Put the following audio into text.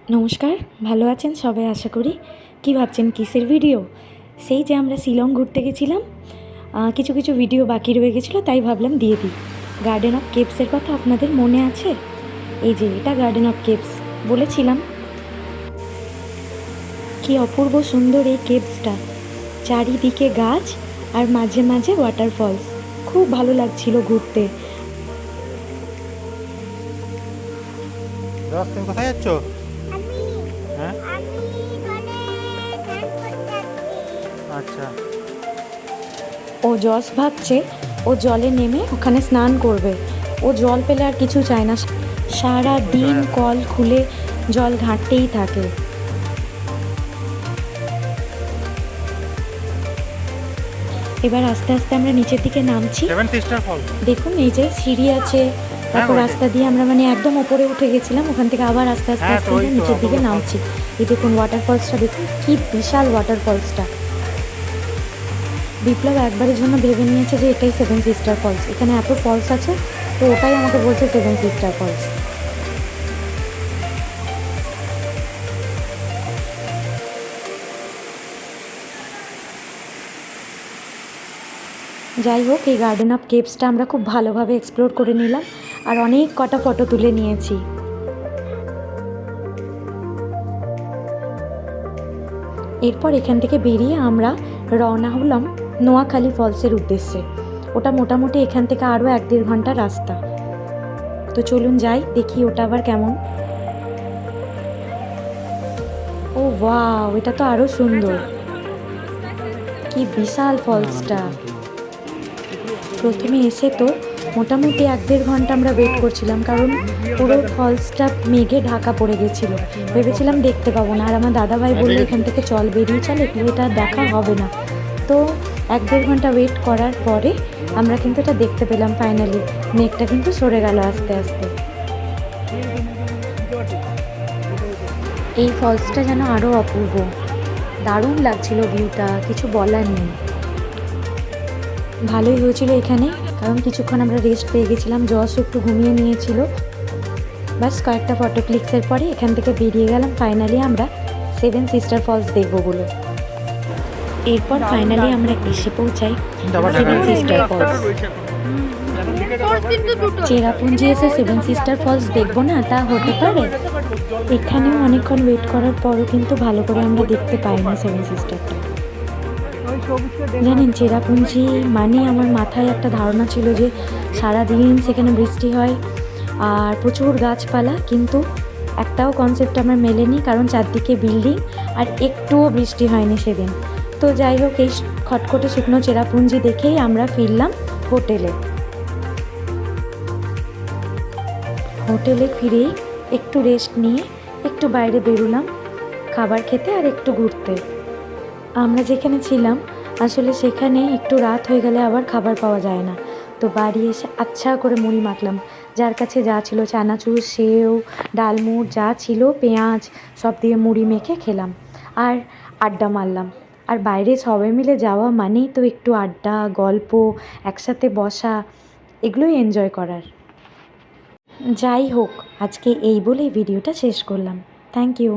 নমস্কার, ভালো আছেন সবাই আশা করি। কী ভাবছেন কিসের ভিডিও? সেই যে আমরা শিলং ঘুরতে গেছিলাম, কিছু কিছু ভিডিও বাকি রয়ে গেছিলো, তাই ভাবলাম দিয়ে দিই। গার্ডেন অফ কেভসের কথা আপনাদের মনে আছে? এই যে এটা গার্ডেন অফ কেভস বলেছিলাম। কি অপূর্ব সুন্দর এই কেভসটা, চারিদিকে গাছ আর মাঝে মাঝে ওয়াটারফলস। খুব ভালো লাগছিল ঘুরতে। তুমি কোথায় যাচ্ছ? হ্যাঁ, আচ্ছা। ও জস ভাবছে ও জলে নেমে ওখানে স্নান করবে। ও জল পেলে আর কিছু চায় না, সারা দিন কল খুলে জল ঘাঁটতেই থাকে। এবার আস্তে আস্তে আমরা নিচের দিকে নামছি। দেখুন এই যে সিঁড়ি আছে, তারপর রাস্তা দিয়ে আমরা একদম ওপরে উঠে গেছিলাম, ওখান থেকে আবার আস্তে আস্তে আস্তে নিচের দিকে নামছি। এই দেখুন ওয়াটারফলসটা, দেখুন কি বিশাল ওয়াটারফলসটা। বিপ্লব একবারের জন্য ভেবে নিয়েছে যে এটাই সেভেন সিস্টার ফলস। এখানে এত ফলস আছে, তো ওটাই আমাকে বলছে সেভেন সিস্টার ফলস। যাই হোক, এই গার্ডেন অফ কেভসটা আমরা খুব ভালোভাবে এক্সপ্লোর করে নিলাম আর অনেক কটা ফটো তুলে নিয়েছি। এরপর এখান থেকে বেরিয়ে আমরা রওনা হলাম নোয়াখালী ফলসের উদ্দেশ্যে। ওটা মোটামুটি এখান থেকে আরও 1-1.5 ঘন্টা রাস্তা। তো চলুন যাই, দেখি ওটা আবার কেমন। ও ওয়াও, এটা তো আরও সুন্দর, কি বিশাল ফলসটা। প্রথমে এসে তো মোটামুটি 1-1.5 ঘন্টা আমরা ওয়েট করছিলাম, কারণ পুরো ফলসটা মেঘে ঢাকা পড়ে গেছিলো। ভেবেছিলাম দেখতে পাবো না, আর আমার দাদাভাই বললো এখান থেকে চল, বেরিয়ে চল, এটা দেখা হবে না। তো 1-1.5 ঘন্টা ওয়েট করার পরে আমরা কিন্তু এটা দেখতে পেলাম ফাইনালি। মেঘটা কিন্তু সরে গেল আস্তে আস্তে। এই ফলসটা যেন আরও অপূর্ব, দারুণ লাগছিল ভিউটা, কিছু বলার নেই। ভালোই হয়েছিল এখানে, কারণ কিছুক্ষণ আমরা রেস্ট পেয়ে গেছিলাম, জসও একটু ঘুমিয়ে নিয়েছিল। বাস কয়েকটা ফটো ক্লিকসের পরে এখান থেকে বেরিয়ে গেলাম ফাইনালি আমরা সেভেন সিস্টার ফলস দেখবো বলে। এরপর ফাইনালি আমরা এসে পৌঁছাই সেভেন সিস্টার ফলস। চেরাপুঞ্জি এসে সেভেন সিস্টার ফলস দেখবো না, তা হতে পারে? এখানেও অনেকক্ষণ ওয়েট করার পরও কিন্তু ভালো করে আমরা দেখতে পাইনি সেভেন সিস্টারটা। জানেন, চেরাপুঞ্জি মানে আমার মাথায় একটা ধারণা ছিল যে সারাদিন সেখানে বৃষ্টি হয় আর প্রচুর গাছপালা, কিন্তু একটাও কনসেপ্ট আমার মেলেনি, কারণ চারদিকে বিল্ডিং আর একটুও বৃষ্টি হয়নি সেদিন। তো যাই হোক, এই খটখটে শুকনো চেরাপুঞ্জি দেখেই আমরা ফিরলাম হোটেলে ফিরেই একটু রেস্ট নিয়ে একটু বাইরে বেরোলাম খাবার খেতে আর একটু ঘুরতে। আমরা যেখানে ছিলাম আসলে সেখানে একটু রাত হয়ে গেলে আবার খাবার পাওয়া যায় না, তো বাড়ি এসে আচ্ছা করে মুড়ি মাখলাম। যার কাছে যা ছিল, চানাচুর, সেও, ডালমুট যা ছিল, পেঁয়াজ সব দিয়ে মুড়ি মেখে খেলাম আর আড্ডা মারলাম। আর বাইরে সবাই মিলে যাওয়া মানেই তো একটু আড্ডা, গল্প, একসাথে বসা, এগুলোই এনজয় করার। যাই হোক, আজকে এই বলেই ভিডিওটা শেষ করলাম। Thank you.